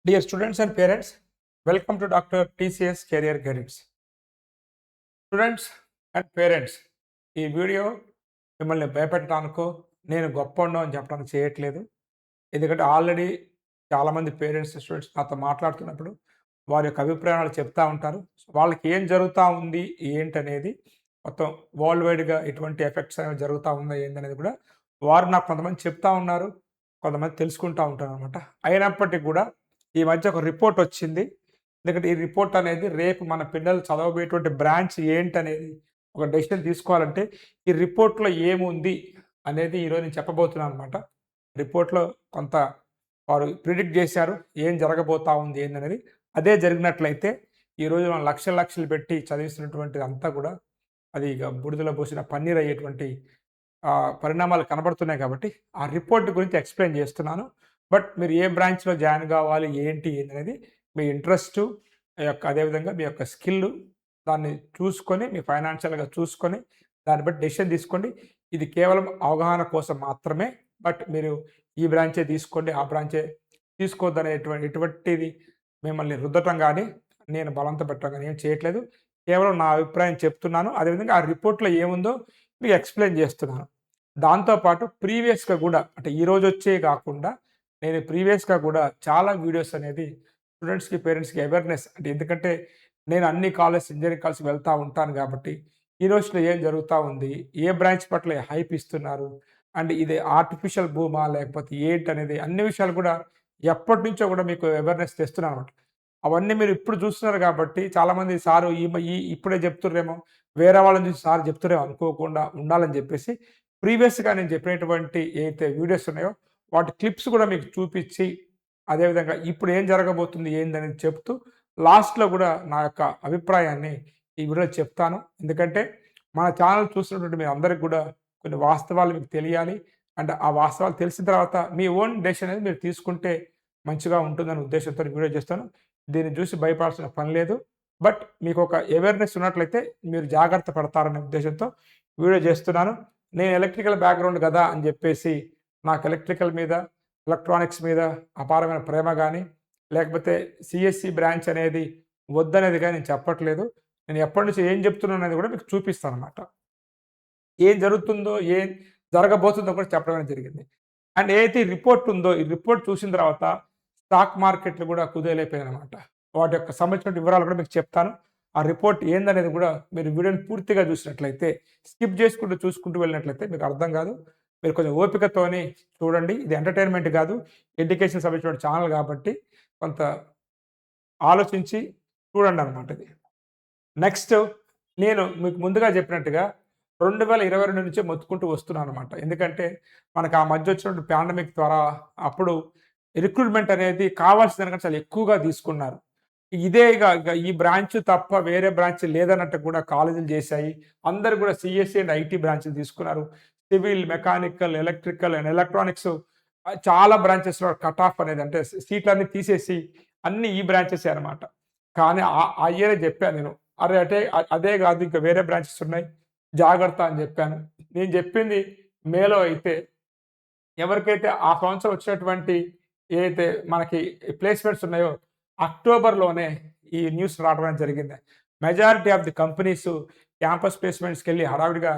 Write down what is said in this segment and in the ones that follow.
Dear students and parents, welcome to Dr. TCS Career Guidance. Students and parents, ఈ video మిమ్మల్ని భయపెట్టడానికో నేను గొప్పోడినో అని చెప్పడానికి చేయట్లేదు. ఎందుకంటే ఆల్రెడీ చాలామంది పేరెంట్స్ స్టూడెంట్స్ నాతో మాట్లాడుతున్నప్పుడు వారి యొక్క అభిప్రాయాలు చెప్తా ఉంటారు. వాళ్ళకి ఏం జరుగుతూ ఉంది ఏంటనేది, మొత్తం వరల్డ్ వైడ్గా ఎటువంటి ఎఫెక్ట్స్ అనేవి జరుగుతూ ఉన్నాయి ఏంటనేది కూడా వారు నాకు కొంతమంది చెప్తా ఉన్నారు, కొంతమంది తెలుసుకుంటూ ఉంటారు అనమాట. అయినప్పటికీ కూడా ఈ మధ్య ఒక రిపోర్ట్ వచ్చింది. ఎందుకంటే ఈ రిపోర్ట్ అనేది రేపు మన పిల్లలు చదవబోయేటువంటి బ్రాంచ్ ఏంటనేది ఒక డెసిషన్ తీసుకోవాలంటే ఈ రిపోర్ట్‌లో ఏముంది అనేది ఈరోజు నేను చెప్పబోతున్నాను అనమాట. రిపోర్ట్‌లో కొంత వారు ప్రిడిక్ట్ చేశారు. ఏం జరగబోతా ఉంది ఏందనేది. అదే జరిగినట్లయితే ఈరోజు మనం లక్షలు లక్షలు పెట్టి చదివిస్తున్నటువంటిది అంతా కూడా అది ఇక బూడిదలో పోసిన పన్నీర్ అయ్యేటువంటి పరిణామాలు కనబడుతున్నాయి కాబట్టి ఆ రిపోర్ట్ గురించి ఎక్స్‌ప్లెయిన్ చేస్తున్నాను. బట్ మీరు ఏ బ్రాంచ్‌లో జాయిన్ కావాలి, ఏంటి ఏందనేది మీ ఇంట్రెస్టు అదేవిధంగా మీ యొక్క స్కిల్ దాన్ని చూసుకొని, మీ ఫైనాన్షియల్‌గా చూసుకొని, దాన్ని బట్టి డెసిషన్ తీసుకోండి. ఇది కేవలం అవగాహన కోసం మాత్రమే. బట్ మీరు ఈ బ్రాంచే తీసుకోండి, ఆ బ్రాంచే ఎటువంటిది మిమ్మల్ని రుద్దటం గానీ, నేను బలవంత పెట్టడం గానీ ఏం చేయట్లేదు. కేవలం నా అభిప్రాయం చెప్తున్నాను. అదేవిధంగా ఆ రిపోర్ట్‌లో ఏముందో మీకు ఎక్స్‌ప్లెయిన్ చేస్తున్నాను. దాంతో పాటు ప్రీవియస్‌గా గూడా అంటే ఈరోజొచ్చేయి కాకుండా నేను ప్రీవియస్‌గా కూడా చాలా వీడియోస్ అనేది స్టూడెంట్స్‌కి, పేరెంట్స్‌కి అవేర్‌నెస్ అంటే ఎందుకంటే నేను అన్ని కాలేజ్ ఇంజినీరింగ్ కాలేజ్‌కి వెళ్తా ఉంటాను కాబట్టి, యూనివర్సిటీలో ఏం జరుగుతా ఉంది, ఏ బ్రాంచ్ పట్ల హైప్ ఇస్తున్నారు, అండ్ ఇది ఆర్టిఫిషియల్ భూమా లేకపోతే ఏంటనేది అన్ని విషయాలు కూడా ఎప్పటినుంచో కూడా మీకు అవేర్‌నెస్ తెస్తున్నాననమాట. అవన్నీ మీరు ఇప్పుడు చూస్తున్నారు కాబట్టి చాలామంది సారు ఇప్పుడే చెప్తుర్రేమో, వేరే వాళ్ళని చూసి సార్ చెప్తుర్రేమో అనుకోకుండా ఉండాలని చెప్పేసి ప్రీవియస్‌గా నేను చెప్పినటువంటి ఏదైతే వీడియోస్ ఉన్నాయో వాటి క్లిప్స్ కూడా మీకు చూపించి, అదేవిధంగా ఇప్పుడు ఏం జరగబోతుంది ఏందనేది చెప్తూ, లాస్ట్‌లో కూడా నా యొక్క అభిప్రాయాన్ని ఈ వీడియోలో చెప్తాను. ఎందుకంటే మన ఛానల్ చూస్తున్నటువంటి మీ అందరికి కూడా కొన్ని వాస్తవాలు మీకు తెలియాలి. అండ్ ఆ వాస్తవాలు తెలిసిన తర్వాత మీ ఓన్ డెసిషన్ అనేది మీరు తీసుకుంటే మంచిగా ఉంటుందనే ఉద్దేశంతో వీడియో చేస్తాను. దీన్ని చూసి భయపడాల్సిన పని లేదు. బట్ మీకు ఒక అవేర్‌నెస్ ఉన్నట్లయితే మీరు జాగ్రత్త పడతారనే ఉద్దేశంతో వీడియో చేస్తున్నాను. నేను ఎలక్ట్రికల్ బ్యాక్‌గ్రౌండ్ కదా అని చెప్పేసి నాకు ఎలక్ట్రికల్ మీద, ఎలక్ట్రానిక్స్ మీద అపారమైన ప్రేమ గానీ, లేకపోతే సీఎస్‌సి బ్రాంచ్ అనేది వద్దనేది గాని నేను చెప్పట్లేదు. నేను ఎప్పటినుంచి ఏం చెప్తున్నాననేది కూడా మీకు చూపిస్తాననమాట. ఏం జరుగుతుందో, ఏం జరగబోతుందో కూడా చెప్పడం అనేది జరిగింది. అండ్ ఏదైతే ఈ రిపోర్ట్ ఉందో, ఈ రిపోర్ట్ చూసిన తర్వాత స్టాక్ మార్కెట్‌లు కూడా కుదేలైపోయాయనమాట. వాటి యొక్క సంబంధించిన వివరాలు కూడా మీకు చెప్తాను. ఆ రిపోర్ట్ ఏందనేది కూడా మీరు వీడియోని పూర్తిగా చూసినట్లయితే, స్కిప్ చేసుకుంటూ చూసుకుంటూ వెళ్ళినట్లయితే మీకు అర్థం కాదు. మీరు కొంచెం ఓపికతోని చూడండి. ఇది ఎంటర్‌టైన్‌మెంట్ కాదు. ఎడ్యుకేషన్ సంబంధించిన ఛానల్ కాబట్టి కొంత ఆలోచించి చూడండనమాట ఇది. నెక్స్ట్ నేను మీకు ముందుగా చెప్పినట్టుగా 2022 నుంచే మొత్తుకుంటూ వస్తున్నాననమాట. ఎందుకంటే మనకు ఆ మధ్య వచ్చినటువంటి పాండమిక్ ద్వారా అప్పుడు రిక్రూట్‌మెంట్ అనేది కావాల్సిన దానికంటే చాలా ఎక్కువగా తీసుకున్నారు. ఇదే ఇగ ఈ బ్రాంచ్ తప్ప వేరే బ్రాంచ్ లేదన్నట్టు కూడా కాలేజీలు చేశాయి. అందరూ కూడా సీఎస్‌సి అండ్ ఐటీ బ్రాంచ్‌లు తీసుకున్నారు. Civil, mechanical, electrical and electronics చాలా బ్రాంచెస్‌లో కట్ ఆఫ్ అనేది అంటే సీట్లన్నీ తీసేసి అన్నీ ఈ బ్రాంచెసే అనమాట. కానీ ఆ ఇయరే చెప్పాను నేను. అరే! అదే కాదు ఇంకా వేరే బ్రాంచెస్ ఉన్నాయి. జాగ్రత్త అని చెప్పాను. నేను చెప్పింది మేలో అయితే ఎవరికైతే ఆ సంవత్సరం వచ్చినటువంటి ఏదైతే మనకి ప్లేస్‌మెంట్స్ ఉన్నాయో అక్టోబర్‌లోనే ఈ న్యూస్ రావడం అనేది జరిగింది. Majority of the companies campus ప్లేస్‌మెంట్స్‌కెళ్ళి హడావిడిగా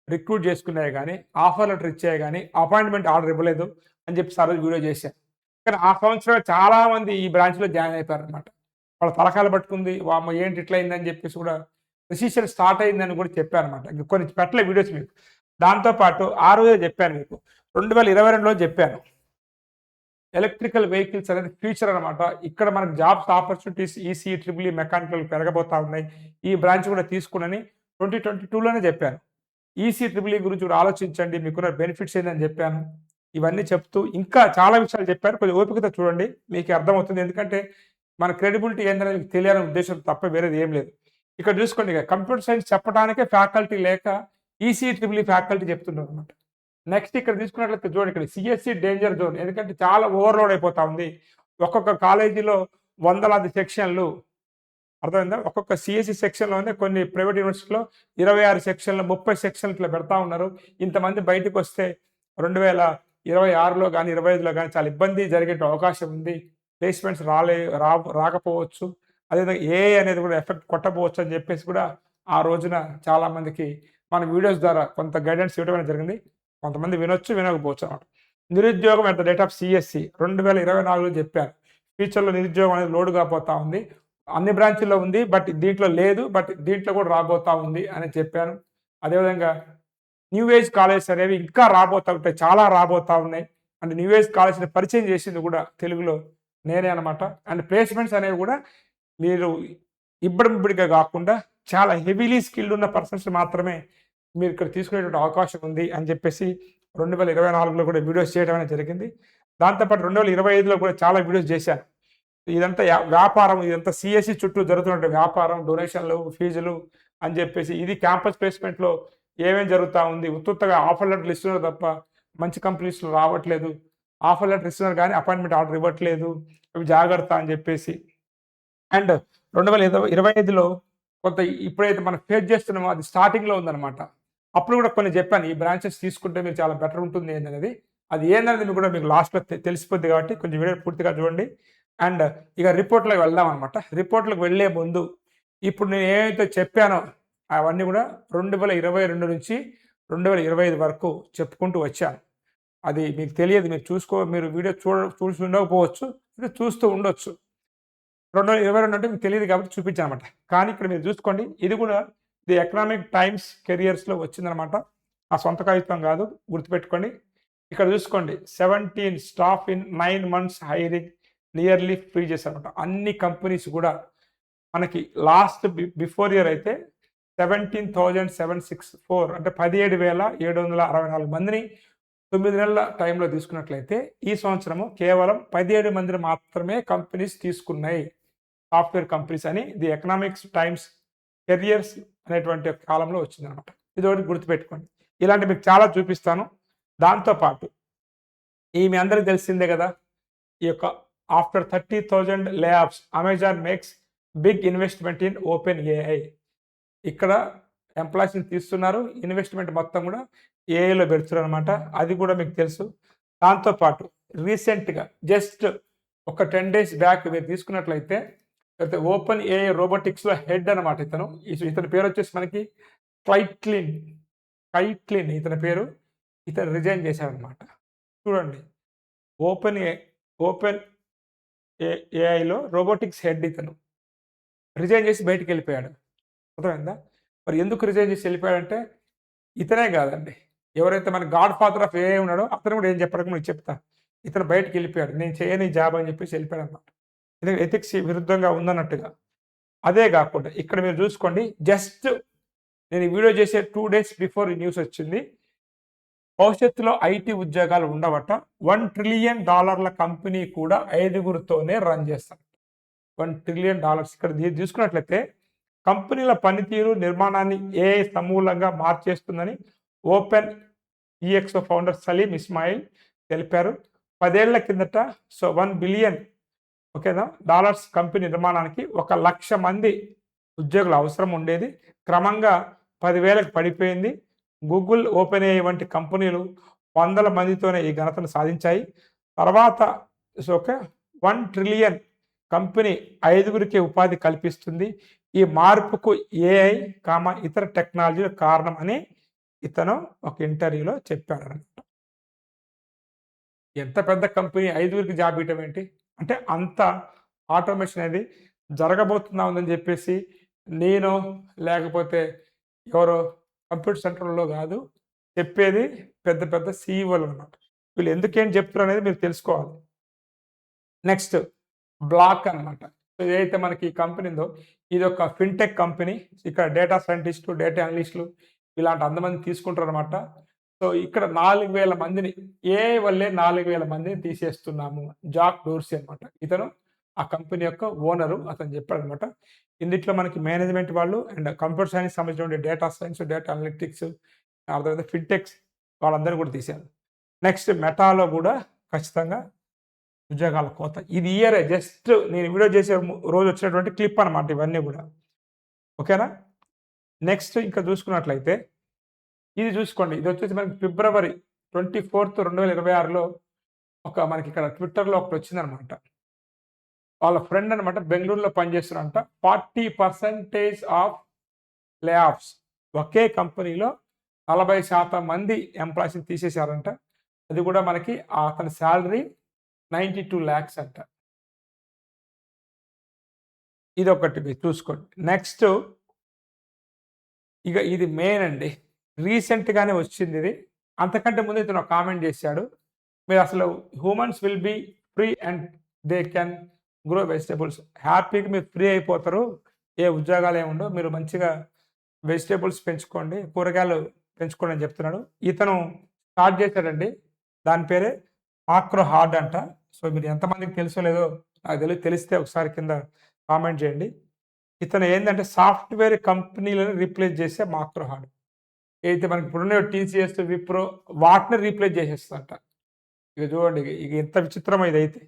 రిక్రూట్ చేసుకున్నాయి గానీ, ఆఫర్ లెటర్ ఇచ్చాయి గానీ, అపాయింట్‌మెంట్ ఆర్డర్ ఇవ్వలేదు అని చెప్పేసి ఆ రోజు వీడియో చేశా. కానీ ఆ సంవత్సరం చాలామంది ఈ బ్రాంచ్‌లో జాయిన్ అయిపోయారనమాట. వాళ్ళ తలకాయలు పట్టుకుంది. వామ్మో! ఏంటి ఇట్లా అయిందని చెప్పేసి కూడా రిసిషన్ స్టార్ట్ అయిందని కూడా చెప్పానమాట. ఇంక కొన్ని పెట్టలే వీడియోస్ మీకు. దాంతో పాటు ఆ రోజే చెప్పాను మీకు. 2022లో చెప్పాను. ఎలక్ట్రికల్ వెహికల్స్ అనేది ఫ్యూచర్ అనమాట. ఇక్కడ మనకు jobs opportunities EC, triple E, mechanical పెరగబోతా ఉన్నాయి. ఈ బ్రాంచ్ కూడా తీసుకోనని 2022లోనే చెప్పాను. ఈసీ, ట్రిపుల్ ఈ గురించి కూడా ఆలోచించండి. మీకున్న బెనిఫిట్స్ ఏందని చెప్పాను. ఇవన్నీ చెప్తూ ఇంకా చాలా విషయాలు చెప్పాను. కొంచెం ఓపికతో చూడండి. మీకే అర్థమవుతుంది. ఎందుకంటే మన క్రెడిబిలిటీ ఏందనేది మీకు తెలియాలనే ఉద్దేశం తప్ప వేరేది ఏం లేదు. ఇక్కడ చూసుకోండి ఇక కంప్యూటర్ సైన్స్ చెప్పడానికే ఫ్యాకల్టీ లేక ఈసీ, ట్రిపుల్ ఈ ఫ్యాకల్టీ చెప్తున్నారనమాట. నెక్స్ట్ ఇక్కడ తీసుకున్నట్లయితే చూడండి ఇక్కడ సీఎస్‌సి డేంజర్ జోన్. ఎందుకంటే చాలా ఓవర్‌లోడ్ అయిపోతా ఉంది. ఒక్కొక్క కాలేజీలో వందలాది సెక్షన్‌లు అర్థమైందా? ఒక్కొక్క సీఎస్‌సి సెక్షన్‌లోనే కొన్ని ప్రైవేట్ యూనివర్సిటీలో 26 సెక్షన్‌లు, 30 సెక్షన్‌లు ఇట్లా పెడతా ఉన్నారు. ఇంతమంది బయటకొస్తే 2026లో గాని, 25లో గాని చాలా ఇబ్బంది జరిగే అవకాశం ఉంది. ప్లేస్మెంట్స్ రాకపోవచ్చు. అదేవిధంగా ఏఐ అనేది కూడా ఎఫెక్ట్ కొట్టబోవచ్చు అని చెప్పేసి కూడా ఆ రోజున చాలామందికి మన వీడియోస్ ద్వారా కొంత గైడెన్స్ ఇవ్వడం అనేది జరిగింది. కొంతమంది వినొచ్చు, వినకపోవచ్చు అనమాట. నిరుద్యోగం at the rate of CSC 2024లో చెప్పాను. ఫ్యూచర్‌లో నిరుద్యోగం అనేది లోడ్ కాబోతా ఉంది. అన్ని బ్రాంచుల్లో ఉంది. బట్ దీంట్లో లేదు. బట్ దీంట్లో కూడా రాబోతా ఉంది అని చెప్పాను. అదేవిధంగా న్యూ ఏజ్ కాలేజెస్ అనేవి ఇంకా రాబోతా ఉంటాయి. చాలా రాబోతా ఉన్నాయి. అండ్ న్యూ ఏజ్ కాలేజ్‌ని పరిచయం చేసింది కూడా తెలుగులో నేనే అనమాట. అండ్ ప్లేస్‌మెంట్స్ అనేవి కూడా మీరు ఇబ్బడిముబ్బడిగా గాకుండా చాలా హెవీలీ స్కిల్డ్ ఉన్న పర్సన్స్ మాత్రమే మీరు ఇక్కడ తీసుకునేటువంటి అవకాశం ఉంది అని చెప్పేసి 2024లో కూడా వీడియోస్ చేయడం అనేది జరిగింది. దాంతో పాటు 2025లో కూడా చాలా వీడియోస్ చేశాను. ఇదంతా వ్యాపారం, ఇదంతా సీఎస్‌సి చుట్టూ జరుగుతున్నటువంటి వ్యాపారం, డొనేషన్‌లు, ఫీజులు అని చెప్పేసి ఇది క్యాంపస్ ప్లేస్‌మెంట్‌లో ఏమేం జరుగుతా ఉంది. ఉత్తుత్తగా ఆఫర్ లెటర్‌లు ఇస్తున్నారు తప్ప మంచి కంపెనీస్‌లో రావట్లేదు. ఆఫర్ లెటర్ ఇస్తున్నారు కానీ అపాయింట్మెంట్ ఆర్డర్ ఇవ్వట్లేదు. అవి జాగ్రత్త అని చెప్పేసి. అండ్ 2025లో కొంత ఇప్పుడైతే మనం ఫేస్ చేస్తున్నామో అది స్టార్టింగ్‌లో ఉందన్నమాట. అప్పుడు కూడా కొన్ని చెప్పాను. ఈ బ్రాంచెస్ తీసుకుంటే మీరు చాలా బెటర్ ఉంటుంది ఏందనేది. అది ఏందనేది కూడా మీకు లాస్ట్‌లో తెలిసిపోద్ది కాబట్టి కొంచెం వీడియో పూర్తిగా చూడండి. అండ్ ఇక రిపోర్ట్‌లోకి వెళ్దాం అనమాట. రిపోర్ట్‌లోకి వెళ్ళే ముందు ఇప్పుడు నేను ఏమైతే చెప్పానో అవన్నీ కూడా 2022 నుంచి 2025 వరకు చెప్పుకుంటూ వచ్చాను. అది మీకు తెలియదు. మీరు వీడియో చూసి ఉండకపోవచ్చు. చూస్తూ ఉండొచ్చు. 2022 అంటే మీకు తెలియదు కాబట్టి చూపించానమాట. కానీ ఇక్కడ మీరు చూసుకోండి. ఇది కూడా ది ఎకనామిక్ టైమ్స్ కెరియర్స్‌లో వచ్చిందనమాట. నా సొంత కవిత్వం కాదు. గుర్తుపెట్టుకోండి. ఇక్కడ చూసుకోండి. 17 staff in 9 months hiring nearly freezes అనమాట. అన్ని కంపెనీస్ కూడా మనకి లాస్ట్ బిఫోర్ ఇయర్ అయితే 17,764 అంటే 17,764 మందిని 9 నెలల టైంలో తీసుకున్నట్లయితే ఈ సంవత్సరము కేవలం 17 మందిని మాత్రమే కంపెనీస్ తీసుకున్నాయి. సాఫ్ట్‌వేర్ కంపెనీస్ అని ది ఎకనామిక్స్ టైమ్స్ కెరియర్స్ అనేటువంటి కాలంలో వచ్చిందనమాట. ఇదొకటి గుర్తుపెట్టుకోండి. ఇలాంటి మీకు చాలా చూపిస్తాను. దాంతో పాటు మీ అందరికి తెలిసిందే కదా! ఈ యొక్క after 30,000 layoffs Amazon makes big investment in OpenAI. ఇక్కడ ఎంప్లాయీస్‌ని తీస్తున్నారు. ఇన్వెస్ట్‌మెంట్ మొత్తం కూడా ఏఐలో పెడుతున్నారనమాట. అది కూడా మీకు తెలుసు. దాంతో పాటు రీసెంట్‌గా జస్ట్ ఒక 10 డేస్ బ్యాక్ మీరు తీసుకున్నట్లయితే అయితే ఓపెన్ ఏఐ రోబోటిక్స్‌లో హెడ్ అనమాట ఇతను. ఇతని పేరు వచ్చేసి మనకి కైట్లిన్ ఇతని పేరు. ఇతను రిజైన్ చేశారనమాట. చూడండి. ఓపెన్ ఏ ఓపెన్ ఏఐలో రోబోటిక్స్ హెడ్ ఇతను. రిజైన్ చేసి బయటికెళ్ళిపోయాడు. అర్థమైందా? మరి ఎందుకు రిజైన్ చేసి వెళ్ళిపోయాడంటే ఇతనే కాదండి. ఎవరైతే మన గాడ్ ఫాదర్ ఆఫ్ ఏఐ ఉన్నాడో అతను కూడా ఏం చెప్పాడో మీకు చెప్తా. ఇతను బయటికెళ్ళిపోయాడు. నేను చేయను ఈ జాబ్ అని చెప్పేసి వెళ్ళిపోయాడనమాట. ఇది ఎథిక్స్ విరుద్ధంగా ఉందన్నట్టుగా. అదే గాకుండా ఇక్కడ మీరు చూసుకోండి. జస్ట్ నేను ఈ వీడియో చేసే 2 డేస్ బిఫోర్ ఈ న్యూస్ వచ్చింది. భవిష్యత్తులో ఐటీ ఉద్యోగాలు ఉండవట. $1 ట్రిలియన్ కంపెనీ కూడా 5గురితోనే రన్ చేస్తారు. $1 ట్రిలియన్ ఇక్కడ చూసుకున్నట్లయితే కంపెనీల పనితీరు, నిర్మాణాన్ని ఏఐ సమూలంగా మార్చేస్తుందని ఓపెన్ ఈఎక్స్ఓ ఫౌండర్ సలీం ఇస్మాయిల్ తెలిపారు. 10 ఏళ్ల కిందట $1 బిలియన్ ఓకేనా డాలర్స్ కంపెనీ నిర్మాణానికి 1,00,000 మంది ఉద్యోగుల అవసరం ఉండేది. క్రమంగా 10,000కి పడిపోయింది. గూగుల్, ఓపెన్ ఏఐ వంటి కంపెనీలు వందల మందితోనే ఈ ఘనతను సాధించాయి. తర్వాత ఓకే 1 ట్రిలియన్ కంపెనీ 5గురికి ఉపాధి కల్పిస్తుంది. ఈ మార్పుకు ఏఐ ఇతర టెక్నాలజీలు కారణం అని ఇతను ఒక ఇంటర్వ్యూలో చెప్పాడనమాట. ఎంత పెద్ద కంపెనీ 5గురికి జాబ్ ఇవ్వటం ఏంటి? అంటే అంత ఆటోమేషన్ అనేది జరగబోతుందా ఉందని చెప్పేసి నేను లేకపోతే ఎవరో కంప్యూటర్ సెంటర్‌లో కాదు. చెప్పేది పెద్ద పెద్ద సీఈఓలు అనమాట. వీళ్ళు ఎందుకేం చెప్తున్నారు అనేది మీరు తెలుసుకోవాలి. నెక్స్ట్ బ్లాక్ అనమాట. ఏదైతే మనకి ఈ కంపెనీ ఉందో ఇది ఒక ఫిన్‌టెక్ కంపెనీ. ఇక్కడ డేటా సైంటిస్టులు, డేటా అనలిస్టులు ఇలాంటి అంతమంది తీసుకుంటారనమాట. సో ఇక్కడ 4,000 మందిని ఏఐ వల్లే 4,000 మందిని తీసేస్తున్నాము. జాక్ డోర్సీ అనమాట. ఇతను ఆ కంపెనీ యొక్క ఓనరు. అతను చెప్పాడనమాట. ఇందిట్లో మనకి మేనేజ్మెంట్ వాళ్ళు అండ్ కంప్యూటర్ సైన్స్ సంబంధించిన డేటా సైన్స్, డేటా అనలిటిక్స్ అర్థమైందా ఫిన్‌టెక్స్ వాళ్ళందరిని కూడా తీశారు. నెక్స్ట్ మెటాలో కూడా ఖచ్చితంగా ఉద్యోగాల కోత. ఇది ఇయరే జస్ట్ నేను వీడియో చేసే రోజు వచ్చినటువంటి క్లిప్ అనమాట ఇవన్నీ కూడా. ఓకేనా? నెక్స్ట్ ఇంకా చూసుకున్నట్లయితే ఇది చూసుకోండి. ఇది వచ్చేసి మనకి ఫిబ్రవరి 24, 2026లో మనకి ఇక్కడ ట్విట్టర్‌లో ఒకటి వచ్చిందనమాట. వాళ్ళ ఫ్రెండ్ అనమాట బెంగళూరులో పనిచేస్తున్నారంట. 40% ఆఫ్ లే ఆఫ్స్. ఒకే కంపెనీలో 40% మంది ఎంప్లాయీస్‌ని తీసేశారంట. అది కూడా మనకి అతని సాలరీ 92 లాక్స్ అంట. ఇదొకటి మీరు చూసుకోండి. నెక్స్ట్ ఇక ఇది మెయిన్ అండి. రీసెంట్‌గానే వచ్చిందిది. అంతకంటే ముందు ఇతను ఒక కామెంట్ చేశాడు. మీరసలు humans will be free and they can grow vegetables. హ్యాపీగా మీరు ఫ్రీ అయిపోతారు. ఏ ఉద్యోగాలేముండవు. మీరు మంచిగా వెజిటబుల్స్ పెంచుకోండి. కూరగాయలు పెంచుకోండి అని చెప్తున్నాడు. ఇతను స్టార్ట్ చేశాడండి. దాని పేరే మాక్రో హార్డ్ అంట. సో, మీరు ఎంతమందికి తెలుసో లేదో నాకు తెలీదు. తెలిస్తే ఒకసారి కింద కామెంట్ చేయండి. ఇతను ఏందంటే సాఫ్ట్‌వేర్ కంపెనీలను రీప్లేస్ చేసే మాక్రో హార్డ్. ఏదైతే మనకి ఇప్పుడున్నాయో టీసీఎస్, విప్రో వాటిని రీప్లేస్ చేసేస్తదంట. ఇక చూడండి ఇక ఎంత విచిత్రమో ఇదైతే.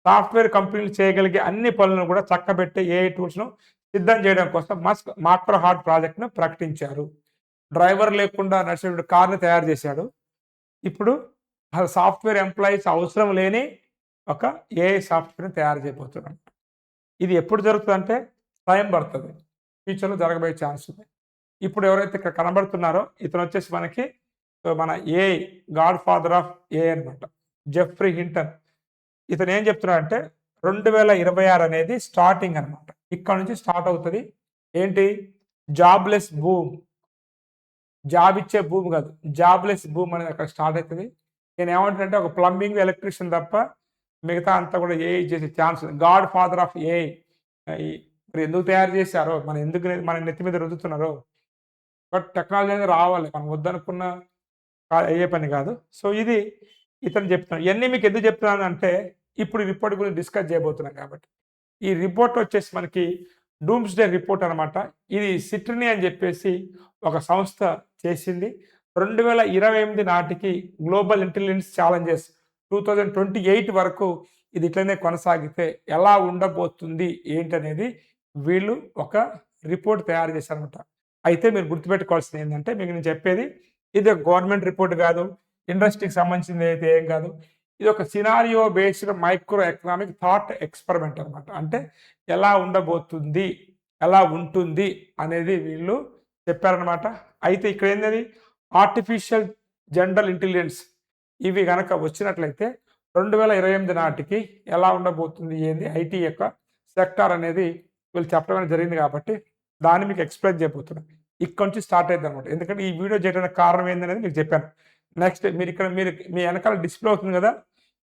సాఫ్ట్‌వేర్ కంపెనీలు చేయగలిగే అన్ని పనులను కూడా చక్కబెట్టే ఏఐ టూల్స్‌ను సిద్ధం చేయడం కోసం మస్క్ మాక్రో హార్డ్ ప్రాజెక్ట్‌ను ప్రకటించారు. డ్రైవర్ లేకుండా నడిచేటువంటి కార్‌ని తయారు చేశాడు. ఇప్పుడు సాఫ్ట్‌వేర్ ఎంప్లాయీస్ అవసరం లేని ఒక ఏఐ సాఫ్ట్‌వేర్‌ని తయారు చేయబోతున్నాడు. ఇది ఎప్పుడు జరుగుతదంటే టైం పడతది. ఫ్యూచర్‌లో జరగబోయే ఛాన్స్ ఉంది. ఇప్పుడు ఎవరైతే ఇక్కడ కనబడుతున్నారో ఇతనొచ్చేసి మనకి మన AI godfather of AI అనమాట. Geoffrey Hinton. ఇతను ఏం చెప్తున్నాడంటే 2026 అనేది స్టార్టింగ్ అనమాట. ఇక్కడ నుంచి స్టార్ట్ అవుతది. ఏంటి? Jobless boom. జాబ్ ఇచ్చే బూమ్ కాదు. జాబ్‌లెస్ బూమ్ అనేది అక్కడ స్టార్ట్ అయితది. నేనేమంటానంటే ఒక ప్లంబింగ్, ఎలక్ట్రీషియన్ తప్ప మిగతా అంతా కూడా ఏఐ చేసే ఛాన్స్ ఉంది. God father of AI. మరి ఎందుకు తయారు చేశారో, మన నెత్తి మీద రుద్దుతున్నారో, బట్ టెక్నాలజీ అనేది రావాలి. మనం వద్దనుకున్న అయ్యే పని కాదు. సో, ఇది ఇతను చెప్తున్నాడు. ఇయన్నీ మీకు ఎందుకు చెప్తున్నానంటే, ఇప్పుడు ఈ రిపోర్ట్ గురించి డిస్కస్ చేయబోతున్నాం కాబట్టి. ఈ రిపోర్ట్ వచ్చేసి మనకి డూమ్స్‌డే రిపోర్ట్ అనమాట. ఇది సిట్రినీ అని చెప్పేసి ఒక సంస్థ చేసింది. 2028 నాటికి గ్లోబల్ ఇంటెలిజెన్స్ ఛాలెంజెస్ 2028 వరకు ఇది ఇట్లనే కొనసాగితే ఎలా ఉండబోతుంది ఏంటనేది వీళ్ళు ఒక రిపోర్ట్ తయారు చేశారనమాట. అయితే మీరు గుర్తుపెట్టుకోవాల్సింది ఏంటంటే, మీకు నేను చెప్పేది ఇది ఒక గవర్నమెంట్ రిపోర్ట్ కాదు. ఇండస్ట్రీకి సంబంధించింది అయితే ఏం కాదు. ఇది ఒక scenario based micro economic thought experiment అనమాట. అంటే ఎలా ఉండబోతుంది, ఎలా ఉంటుంది అనేది వీళ్ళు చెప్పారనమాట. అయితే ఇక్కడ ఏంటది ఆర్టిఫిషియల్ జనరల్ ఇంటెలిజెన్స్ ఇవి గనక వచ్చినట్లయితే 2028 నాటికి ఎలా ఉండబోతుంది ఏంది ఐటీ యొక్క సెక్టార్ అనేది వీళ్ళు చెప్పడం జరిగింది కాబట్టి దాన్ని మీకు ఎక్స్‌ప్లెయిన్ చేయబోతున్నాను. ఇక్కడ నుంచి స్టార్ట్ అయిద్దనమాట. ఎందుకంటే ఈ వీడియో చేయడానికి కారణం ఏందనేది మీకు చెప్పాను. నెక్స్ట్ మీరు మీ వెనకాల డిస్‌ప్లే అవుతుంది గదా!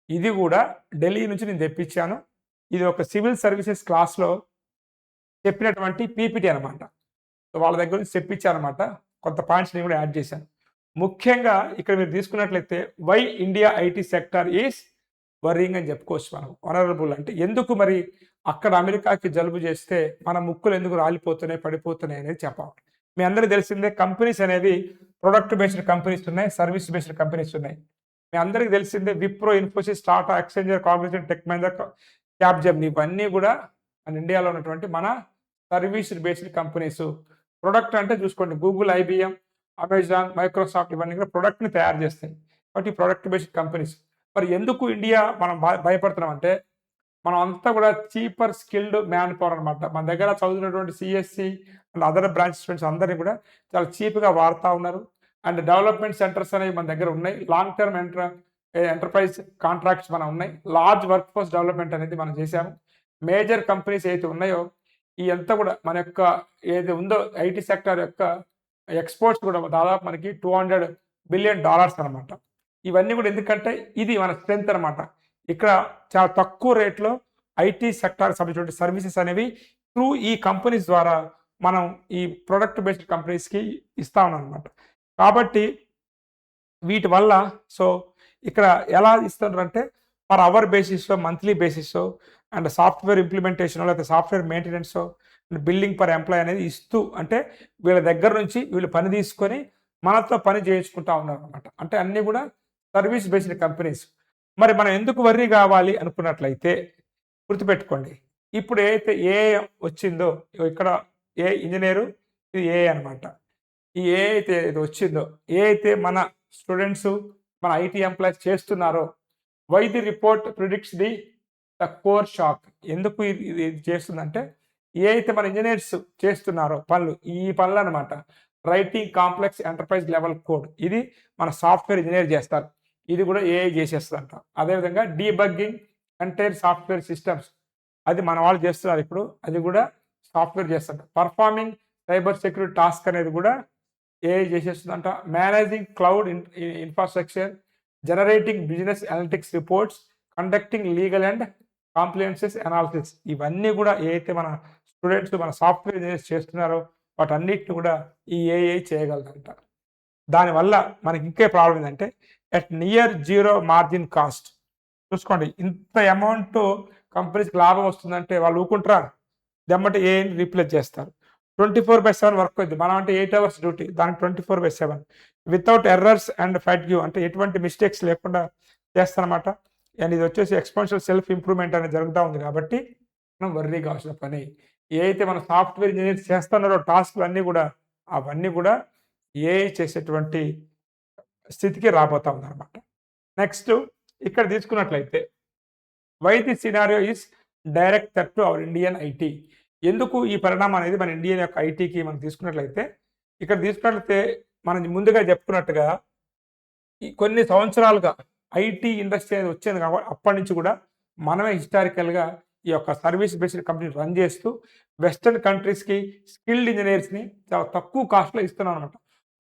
ఇది గూడా ఢిల్లీ నుంచి నేను తెప్పించాను. ఇది ఒక సివిల్ సర్వీసెస్ క్లాస్‌లో చెప్పినటువంటి పీపీటీ అనమాట. సో, వాళ్ళ దగ్గర నుంచి తెప్పించాననమాట. కొంత పాయింట్స్ నేను కూడా యాడ్ చేశాను. ముఖ్యంగా ఇక్కడ మీరు తీసుకున్నట్లయితే why India IT sector is worrying అని చెప్పుకోవచ్చు మనం. వనరబుల్ అంటే ఎందుకు మరి అక్కడ అమెరికాకి జలుబు చేస్తే మన ముక్కులు ఎందుకు రాలిపోతున్నాయి, పడిపోతున్నాయి అనేది చెప్పాలి. మీ అందరికీ తెలిసిందే కంపెనీస్ అనేవి ప్రొడక్ట్ బేస్డ్ కంపెనీస్ ఉన్నాయి, సర్వీస్ బేస్డ్ కంపెనీస్ ఉన్నాయి. మీ అందరికీ తెలిసిందే Wipro, Infosys, Tata, exchanger, Cognizant, tech Mahindra, Capgemini ఇవన్నీ కూడా మన ఇండియాలో ఉన్నటువంటి మన సర్వీస్ బేస్డ్ కంపెనీస్. ప్రొడక్ట్ అంటే చూసుకోండి గూగుల్, ఐబీఎం, అమెజాన్, మైక్రోసాఫ్ట్ ఇవన్నీ కూడా ప్రొడక్ట్‌ని తయారు చేస్తాయి. కాబట్టి ప్రొడక్ట్ బేస్డ్ కంపెనీస్. మరి ఎందుకు ఇండియా మనం భయపడుతున్నాం అంటే మనం అంతా కూడా చీపర్ స్కిల్డ్ మ్యాన్ పవర్ అనమాట. మన దగ్గర చదువుతున్నటువంటి CSC and other branch students అందరిని కూడా చాలా చీప్‌గా వాడుతా ఉన్నారు. అండ్ డెవలప్‌మెంట్ సెంటర్స్ అనేవి మన దగ్గర ఉన్నాయి. లాంగ్ టర్మ్ ఎంటర్‌ప్రైజ్ కాంట్రాక్ట్స్ మనం ఉన్నాయి. లార్జ్ వర్క్ ఫోర్స్ డెవలప్‌మెంట్ అనేది మనం చేశాము. మేజర్ కంపెనీస్ ఏవైతే ఉన్నాయో ఈ అంతా కూడా మన యొక్క ఏది ఉందో ఐటీ సెక్టార్ యొక్క ఎక్స్‌పోర్ట్స్ కూడా దాదాపు మనకి $200 బిలియన్ అనమాట. ఇవన్నీ కూడా ఎందుకంటే ఇది మన స్ట్రెంత్ అనమాట. ఇక్కడ చాలా తక్కువ రేట్‌లో ఐటీ సెక్టార్‌కి సంబంధించినటువంటి సర్వీసెస్ అనేవి త్రూ ఈ కంపెనీస్ ద్వారా మనం ఈ ప్రొడక్ట్ బేస్డ్ కంపెనీస్‌కి ఇస్తా ఉన్నామనమాట. కాబట్టి వీటి వల్ల సో, ఇక్కడ ఎలా ఇస్తున్నారంటే పర్ అవర్ బేసిస్‌లో, మంత్లీ బేసిస్‌లో అండ్ సాఫ్ట్‌వేర్ ఇంప్లిమెంటేషనో లేకపోతే సాఫ్ట్‌వేర్ మెయింటెనెన్సో అండ్ బిల్లింగ్ పర్ ఎంప్లాయీ అనేది ఇస్తూ అంటే వీళ్ళ దగ్గర నుంచి వీళ్ళు పని తీసుకొని మనతో పని చేయించుకుంటా ఉన్నారనమాట. అంటే అన్నీ కూడా సర్వీస్ బేస్డ్ కంపెనీస్. మరి మనం ఎందుకు వర్రీ కావాలి అనుకున్నట్లయితే గుర్తుపెట్టుకోండి. ఇప్పుడు ఏదైతే ఏఐ వచ్చిందో ఇక్కడ ఏఐ ఇంజినీరు ఇది ఏఐ అనమాట. ఈ ఏఐ అయితే ఇది వచ్చిందో ఏఐతే మన స్టూడెంట్స్, మన ఐటీ ఎంప్లాయీస్ చేస్తున్నారో why the report predicts the the core shock. ఎందుకు ఇది చేస్తుందంటే ఏ అయితే మన ఇంజనీర్స్ చేస్తున్నారో పనులు, ఈ పనులు అనమాట. Writing complex enterprise level code, ఇది మన సాఫ్ట్వేర్ ఇంజనీర్ చేస్తారు. ఇది కూడా ఏఐ చేసేస్తుందంట. అదేవిధంగా డీబగ్గింగ్ ఎంటైర్ సాఫ్ట్వేర్ సిస్టమ్స్, అది మన వాళ్ళు చేస్తున్నారు ఇప్పుడు, అది కూడా సాఫ్ట్వేర్ చేస్తారు. పర్ఫార్మింగ్ సైబర్ సెక్యూరిటీ టాస్క్ అనేది కూడా ఏఐ చేసేస్తుందంట. Managing cloud infrastructure, generating business analytics reports, conducting legal and compliances analysis, ఇవన్నీ కూడా ఏదైతే మన స్టూడెంట్స్ మన సాఫ్ట్వేర్ ఇంజనీర్స్ చేస్తున్నారో వాటన్నిటిని కూడా ఈ ఏఐ చేయగలదంట. దానివల్ల మనకి ఇంకే ప్రాబ్లం ఏంటంటే at near zero margin cost. చూసుకోండి, ఇంత అమౌంట్ కంపెనీస్కి లాభం వస్తుందంటే వాళ్ళు ఊకుంటారా? దమ్మటే ఏఐని రీప్లేస్ చేస్తారు. 24/7 వర్క్ అవుతుంది. మనం అంటే 8 hours డ్యూటీ, దానికి 24/7 వితౌట్ ఎర్రర్స్ అండ్ ఫాటిగ్యూ, అంటే ఎటువంటి మిస్టేక్స్ లేకుండా చేస్తారన్నమాట. అండ్ ఇది వచ్చేసి ఎక్స్పోనెన్షియల్ సెల్ఫ్ ఇంప్రూవ్మెంట్ అనేది జరుగుతూ ఉంది కాబట్టి మనం వర్రీ కావాల్సిన పని. ఏదైతే మన సాఫ్ట్వేర్ ఇంజనీర్స్ చేస్తున్నారో టాస్క్లు అన్నీ కూడా అవన్నీ కూడా ఏఐ చేసేటువంటి స్థితికి రాబోతా ఉందన్నమాట. నెక్స్ట్ ఇక్కడ తీసుకున్నట్లయితే why this scenario is direct threat to our Indian IT. ఎందుకు ఈ పరిణామం అనేది మన ఇండియన్ యొక్క ఐటీకి మనం తీసుకున్నట్లయితే, ఇక్కడ తీసుకున్నట్లయితే మనం ముందుగా చెప్పుకున్నట్టుగా ఈ కొన్ని సంవత్సరాలుగా ఐటీ ఇండస్ట్రీ అనేది వచ్చింది కాబట్టి అప్పటి నుంచి కూడా మనమే హిస్టారికల్గా ఈ యొక్క సర్వీస్ బేస్డ్ కంపెనీ రన్ చేస్తూ వెస్టర్న్ కంట్రీస్కి స్కిల్డ్ ఇంజనీర్స్ని చాలా తక్కువ కాస్ట్లో ఇస్తున్నాం అనమాట.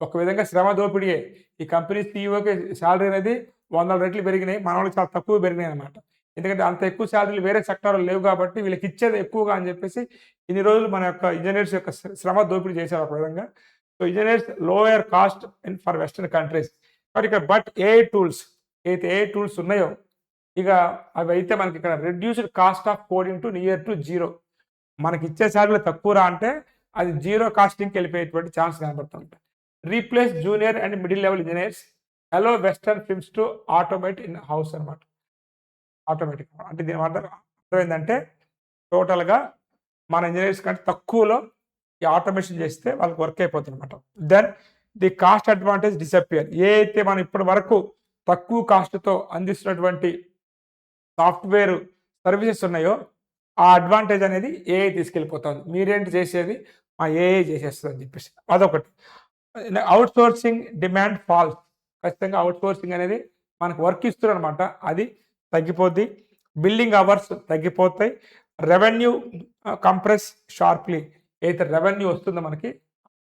ఒక విధంగా శ్రమ దోపిడీయే. ఈ కంపెనీ సీఈఓకి శాలరీ అనేది 100 రెట్లు పెరిగినాయి, మన వాళ్ళకి చాలా తక్కువ పెరిగినాయి అనమాట. ఎందుకంటే అంత ఎక్కువ శాలరీలు వేరే సెక్టార్లో లేవు కాబట్టి వీళ్ళకి ఇచ్చేది ఎక్కువగా అని చెప్పేసి ఇన్ని రోజులు మన యొక్క ఇంజనీర్స్ యొక్క శ్రమ దోపిడీ చేశారు ఒక విధంగా. So engineers lower cost for western countries. కాబట్టి ఇక్కడ బట్ ఏఐ టూల్స్, ఏదైతే ఏఐ టూల్స్ ఉన్నాయో ఇక అవి అయితే మనకి ఇక్కడ reduced cost of coding to near to zero. మనకి ఇచ్చే శాలరీలు తక్కువరా అంటే అది జీరో కాస్టింగ్కి వెళ్ళిపోయేటువంటి ఛాన్స్ కనబడుతుంది. Replace junior and middle level engineers, allow western firms to automate in house అనమాట. ఆటోమేటిక్ అంటే దీని అర్థం ఏంటంటే టోటల్గా మన ఇంజనీర్స్ కంటే తక్కువలో ఈ ఆటోమేషన్ చేస్తే వాళ్ళకి వర్క్ అయిపోతుంది అనమాట. Then the cost advantage disappear. ఏ అయితే మనం ఇప్పటి వరకు తక్కువ కాస్ట్తో అందిస్తున్నటువంటి సాఫ్ట్వేర్ సర్వీసెస్ ఉన్నాయో ఆ అడ్వాంటేజ్ అనేది ఏఐ తీసుకెళ్ళిపోతుంది. మీరేంటి చేసేది, మా ఏఐ చేసేస్తుంది అని చెప్పేసి అదొకటి. Outsourcing demand falls. ఖచ్చితంగా అవుట్ సోర్సింగ్ అనేది మనకు వర్క్ ఇస్తున్నారు అనమాట, అది తగ్గిపోద్ది. బిల్డింగ్ అవర్స్ తగ్గిపోతాయి. Revenue compress sharply. అయితే రెవెన్యూ వస్తుందో మనకి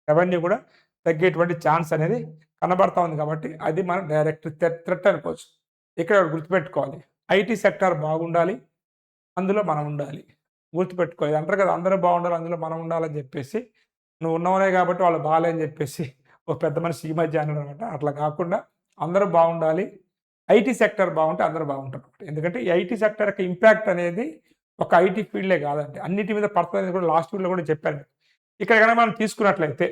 రెవెన్యూ కూడా తగ్గేటువంటి ఛాన్స్ అనేది కనబడతా ఉంది కాబట్టి అది మనం డైరెక్ట్ థ్రెట్ అనుకోవచ్చు. ఇక్కడ గుర్తుపెట్టుకోవాలి, ఐటీ సెక్టార్ బాగుండాలి, అందులో మనం ఉండాలి. గుర్తుపెట్టుకోవాలి, అంటారు కదా అందరూ బాగుండాలి అందులో మనం ఉండాలని చెప్పేసి. నువ్వు ఉన్నవనే కాబట్టి వాళ్ళు బాగాలే అని చెప్పేసి ఒక పెద్ద మనిషి ఈ మధ్య అన్నాడు అనమాట. అట్లా కాకుండా అందరూ బాగుండాలి, ఐటీ సెక్టర్ బాగుంటే అందరూ బాగుంటారు. ఎందుకంటే ఈ ఐటీ సెక్టర్ యొక్క ఇంపాక్ట్ అనేది ఒక ఐటీ ఫీల్డే కాదండి, అన్నిటి మీద పడుతుంది కూడా లాస్ట్ వీడియోలో కూడా చెప్పాను. ఇక్కడ కనుక మనం తీసుకున్నట్లయితే